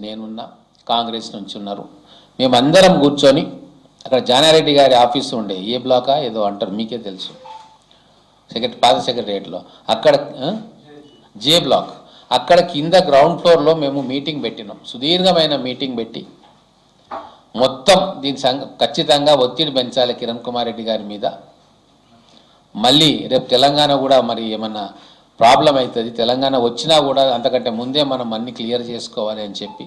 నేనున్నా, కాంగ్రెస్ నుంచి ఉన్నారు. మేమందరం కూర్చొని అక్కడ జానారెడ్డి గారి ఆఫీసు ఉండే, ఏ బ్లాకా ఏదో అంటారు, మీకే తెలుసు, పాత సెక్రటరియట్లో, అక్కడ జే బ్లాక్, అక్కడ కింద గ్రౌండ్ ఫ్లోర్లో మేము మీటింగ్ పెట్టినాం. సుదీర్ఘమైన మీటింగ్ పెట్టి మొత్తం దీని ఖచ్చితంగా ఒత్తిడి పెంచాలి కిరణ్ కుమార్ రెడ్డి గారి మీద. మళ్ళీ రేపు తెలంగాణ కూడా మరి ఏమన్నా ప్రాబ్లం అవుతుంది, తెలంగాణ వచ్చినా కూడా అంతకంటే ముందే మనం అన్ని క్లియర్ చేసుకోవాలి అని చెప్పి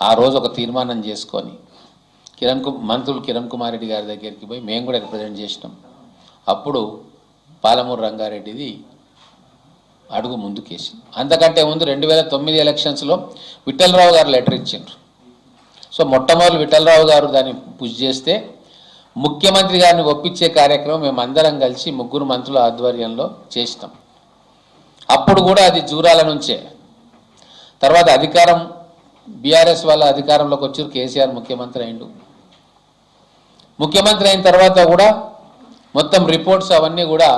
ఆ రోజు ఒక తీర్మానం చేసుకొని మంత్రులు కిరణ్ కుమార్ రెడ్డి గారి దగ్గరికి పోయి మేము కూడా రిప్రజెంట్ చేసినాం. అప్పుడు పాలమూరు రంగారెడ్డిది అడుగు ముందుకేసి, అంతకంటే ముందు 2009 ఎలక్షన్స్లో విఠలరావు గారు లెటర్ ఇచ్చిండ్రు. సో మొట్టమొదటి విఠలరావు గారు దాన్ని పుష్ చేస్తే ముఖ్యమంత్రి గారిని ఒప్పించే కార్యక్రమం మేమందరం కలిసి 3 మంత్రుల ఆధ్వర్యంలో చేసినాం. అప్పుడు కూడా అది జూరాల నుంచే. తర్వాత అధికారం బీఆర్ఎస్ వాళ్ళ అధికారంలోకి వచ్చారు, కేసీఆర్ ముఖ్యమంత్రి అయిండు. ముఖ్యమంత్రి అయిన తర్వాత కూడా మొత్తం రిపోర్ట్స్ అవన్నీ కూడా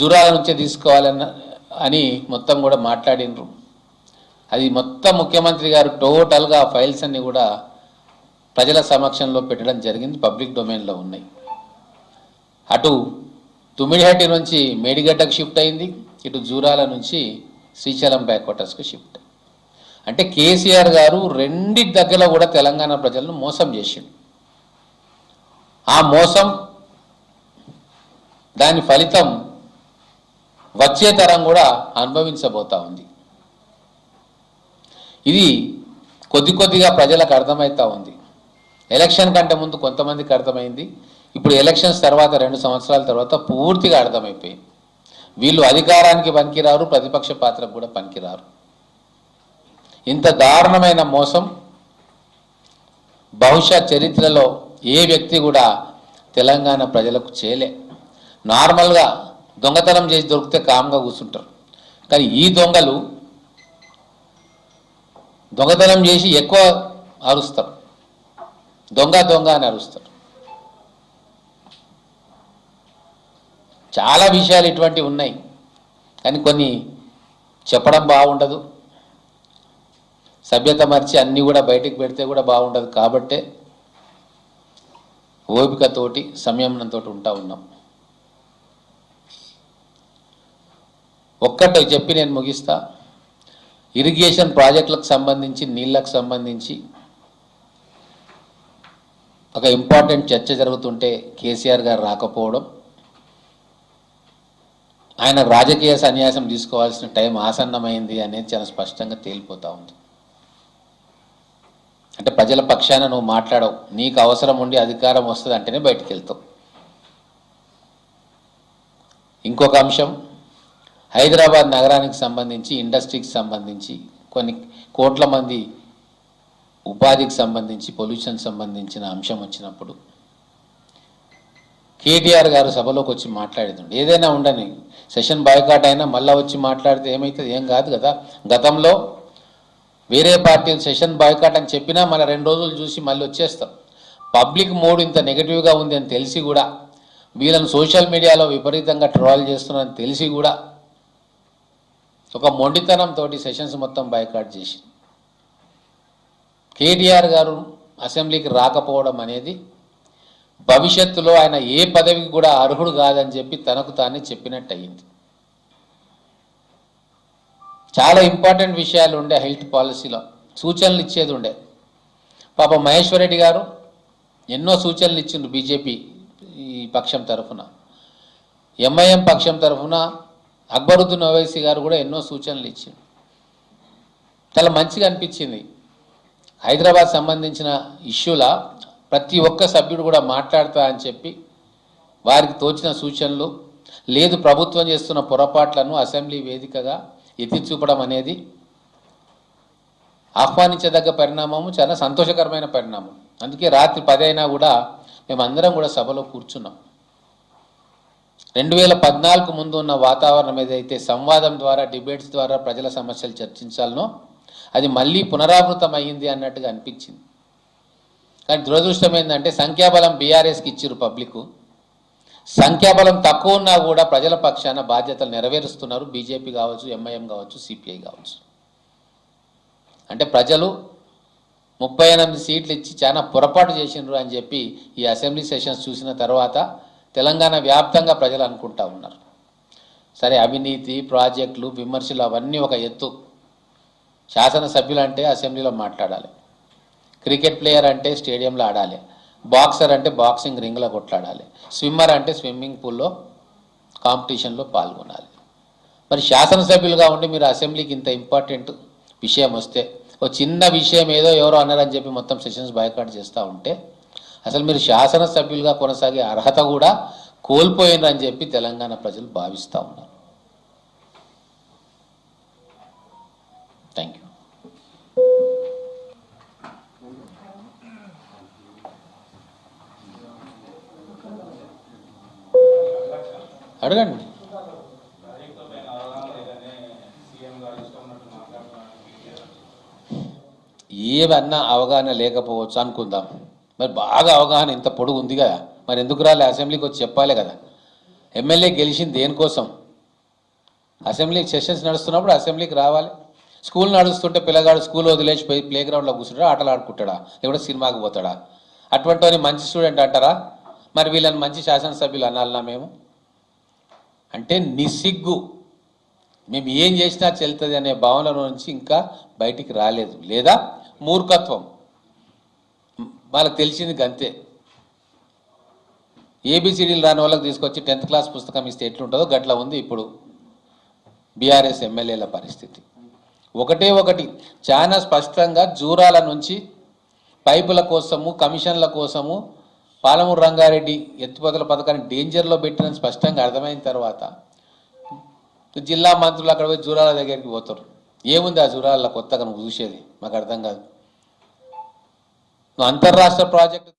జూరాల నుంచే తీసుకోవాలని మొత్తం కూడా మాట్లాడినరు. అది మొత్తం ముఖ్యమంత్రి గారు టోటల్గా ఫైల్స్ అన్నీ కూడా ప్రజల సమక్షంలో పెట్టడం జరిగింది, పబ్లిక్ డొమైన్లో ఉన్నాయి. అటు తుమ్మిడిహట్టి నుంచి మేడిగడ్డకు షిఫ్ట్ అయింది, ఇటు జూరాల నుంచి శ్రీశైలం బ్యాక్వాటర్స్కి షిఫ్ట్. అంటే కేసీఆర్ గారు రెండింటి దగ్గర కూడా తెలంగాణ ప్రజలను మోసం చేసిండు. ఆ మోసం దాని ఫలితం వచ్చే తరం కూడా అనుభవించబోతా ఉంది. ఇది కొద్దిగా ప్రజలకు అర్థమవుతా ఉంది. ఎలక్షన్ కంటే ముందు కొంతమందికి అర్థమైంది, ఇప్పుడు ఎలక్షన్స్ తర్వాత 2 సంవత్సరాల తర్వాత పూర్తిగా అర్థమైపోయింది. వీళ్ళు అధికారానికి పనికిరారు, ప్రతిపక్ష పాత్రకు కూడా పనికిరారు. ఇంత దారుణమైన మోసం బహుశా చరిత్రలో ఏ వ్యక్తి కూడా తెలంగాణ ప్రజలకు చేయలే. నార్మల్గా దొంగతనం చేసి దొరికితే కామ్గా కూర్చుంటారు, కానీ ఈ దొంగలు దొంగతనం చేసి ఎక్కువ అరుస్తారు, దొంగ అని అరుస్తారు. చాలా విషయాలు ఇటువంటివి ఉన్నాయి, కానీ కొన్ని చెప్పడం బాగుండదు, సభ్యత మర్చి అన్నీ కూడా బయటికి పెడితే కూడా బాగుండదు. కాబట్టే ఓపికతోటి సంయమనంతో ఉంటా ఉన్నాం. ఒక్కటి చెప్పి నేను ముగిస్తా. ఇరిగేషన్ ప్రాజెక్టులకు సంబంధించి, నీళ్ళకు సంబంధించి ఒక ఇంపార్టెంట్ చర్చ జరుగుతుంటే కేసీఆర్ గారు రాకపోవడం, ఆయన రాజకీయ సన్యాసం తీసుకోవాల్సిన టైం ఆసన్నమైంది అనేది చాలా స్పష్టంగా తేలిపోతూ ఉంది. అంటే ప్రజల పక్షాన నువ్వు మాట్లాడవు, నీకు అవసరం ఉండి అధికారం వస్తుంది అంటేనే బయటికి వెళ్తావు. ఇంకొక అంశం, హైదరాబాద్ నగరానికి సంబంధించి, ఇండస్ట్రీకి సంబంధించి, కొన్ని కోట్ల మంది ఉపాధికి సంబంధించి, పొల్యూషన్ సంబంధించిన అంశం వచ్చినప్పుడు కేటీఆర్ గారు సభలోకి వచ్చి మాట్లాడేదండి. ఏదైనా ఉండని, సెషన్ బాయ్కాట్ అయినా మళ్ళీ వచ్చి మాట్లాడితే ఏమవుతుంది? ఏం కాదు కదా. గతంలో వేరే పార్టీలు సెషన్ బాయ్కాట్ అని చెప్పినా మన 2 రోజులు చూసి మళ్ళీ వచ్చేస్తాం. పబ్లిక్ మూడ్ ఇంత నెగిటివ్గా ఉంది అని తెలిసి కూడా, వీళ్ళని సోషల్ మీడియాలో విపరీతంగా ట్రోల్ చేస్తున్నారని తెలిసి కూడా ఒక మొండితనంతో సెషన్స్ మొత్తం బాయ్కాట్ చేసి కేటీఆర్ గారు అసెంబ్లీకి రాకపోవడం అనేది భవిష్యత్తులో ఆయన ఏ పదవికి కూడా అర్హుడు కాదని చెప్పి తనకు తానే చెప్పినట్టు అయ్యింది. చాలా ఇంపార్టెంట్ విషయాలు ఉండే, హెల్త్ పాలసీలో సూచనలు ఇచ్చేది ఉండే. పాప మహేశ్వర్ రెడ్డి గారు ఎన్నో సూచనలు ఇచ్చిండ్రు బీజేపీ ఈ పక్షం తరఫున, ఎంఐఎం పక్షం తరఫున అక్బరుద్దీన్ ఓవైసీ గారు కూడా ఎన్నో సూచనలు ఇచ్చిండ్రు. చాలా మంచిగా అనిపించింది. హైదరాబాద్ సంబంధించిన ఇష్యూల ప్రతి ఒక్క సభ్యుడు కూడా మాట్లాడతా అని చెప్పి వారికి తోచిన సూచనలు, లేదు ప్రభుత్వం చేస్తున్న పొరపాట్లను అసెంబ్లీ వేదికగా ఎత్తి చూపడం అనేది ఆహ్వానించదగ్గ పరిణామము, చాలా సంతోషకరమైన పరిణామం. అందుకే రాత్రి 10 అయినా కూడా మేమందరం కూడా సభలో కూర్చున్నాం. 2014 ముందు ఉన్న వాతావరణం ఏదైతే సంవాదం ద్వారా, డిబేట్స్ ద్వారా ప్రజల సమస్యలు చర్చించాలనో అది మళ్ళీ పునరావృతం అయ్యింది అన్నట్టుగా అనిపించింది. కానీ దురదృష్టం ఏంటంటే సంఖ్యాబలం బీఆర్ఎస్కి ఇచ్చిరు పబ్లిక్, సంఖ్యాబలం తక్కువ ఉన్నా కూడా ప్రజల పక్షాన బాధ్యతలు నెరవేరుస్తున్నారు బీజేపీ కావచ్చు, ఎంఐఎం కావచ్చు, సిపిఐ కావచ్చు. అంటే ప్రజలు 38 సీట్లు ఇచ్చి చాలా పొరపాటు చేసినారు అని చెప్పి ఈ అసెంబ్లీ సెషన్స్ చూసిన తర్వాత తెలంగాణ వ్యాప్తంగా ప్రజలు అనుకుంటా ఉన్నారు. సరే, అవినీతి ప్రాజెక్టులు విమర్శలు అవన్నీ ఒక ఎత్తు. శాసనసభ్యులు అంటే అసెంబ్లీలో మాట్లాడాలి, క్రికెట్ ప్లేయర్ అంటే స్టేడియంలో ఆడాలి, బాక్సర్ అంటే బాక్సింగ్ రింగ్లో కొట్లాడాలి, స్విమ్మర్ అంటే స్విమ్మింగ్ పూల్లో కాంపిటీషన్లో పాల్గొనాలి. మరి శాసనసభ్యులుగా ఉండి మీరు అసెంబ్లీకి ఇంత ఇంపార్టెంట్ విషయం వస్తే ఒక చిన్న విషయం ఏదో ఎవరో అన్నారని చెప్పి మొత్తం సెషన్స్ బాయ్కాట్ చేస్తూ ఉంటే అసలు మీరు శాసనసభ్యులుగా కొనసాగే అర్హత కూడా కోల్పోయినని చెప్పి తెలంగాణ ప్రజలు భావిస్తూ ఉన్నారు. Thank you. అడగండి. ఏమన్నా అవగాహన లేకపోవచ్చు అనుకుందాం, మరి బాగా అవగాహన ఇంత పొడుగు ఉంది కదా, మరి ఎందుకు రాలే అసెంబ్లీకి వచ్చి చెప్పాలి కదా. ఎమ్మెల్యే గెలిచింది దేనికోసం? అసెంబ్లీకి సెషన్స్ నడుస్తున్నప్పుడు అసెంబ్లీకి రావాలి. స్కూల్ నడుస్తుంటే పిల్లగాడు స్కూల్ వదిలేసి పోయి ప్లే గ్రౌండ్లో కూర్చుంటాడా, ఆటలు ఆడుకుంటాడా, లేకపోతే సినిమాకి పోతాడా? అటువంటి మంచి స్టూడెంట్ అంటారా? మరి వీళ్ళని మంచి శాసనసభ్యులు అనాలన్నా మేము? అంటే నిస్సిగ్గు, మేము ఏం చేసినా చెల్తుంది అనే భావన నుంచి ఇంకా బయటికి రాలేదు, లేదా మూర్ఖత్వం. వాళ్ళకి తెలిసింది గంతే. ఏబిసిడీలు రాని వాళ్ళకి తీసుకొచ్చి 10th క్లాస్ పుస్తకం ఇస్తే ఎట్లుంటుందో గట్లా ఉంది ఇప్పుడు బీఆర్ఎస్ ఎమ్మెల్యేల పరిస్థితి. ఒకటి చాలా స్పష్టంగా జూరాల నుంచి పైపుల కోసము కమిషన్ల కోసము పాలమూరు రంగారెడ్డి ఎత్తిపోతల పథకాన్ని డేంజర్లో పెట్టినని స్పష్టంగా అర్థమైన తర్వాత జిల్లా మంత్రులు అక్కడ పోయి జూరాల దగ్గరికి పోతారు. ఏముంది ఆ జూరాలలో కొత్తగా నువ్వు చూసేది? మాకు అర్థం కాదు. నువ్వు అంతర్రాష్ట్ర ప్రాజెక్టు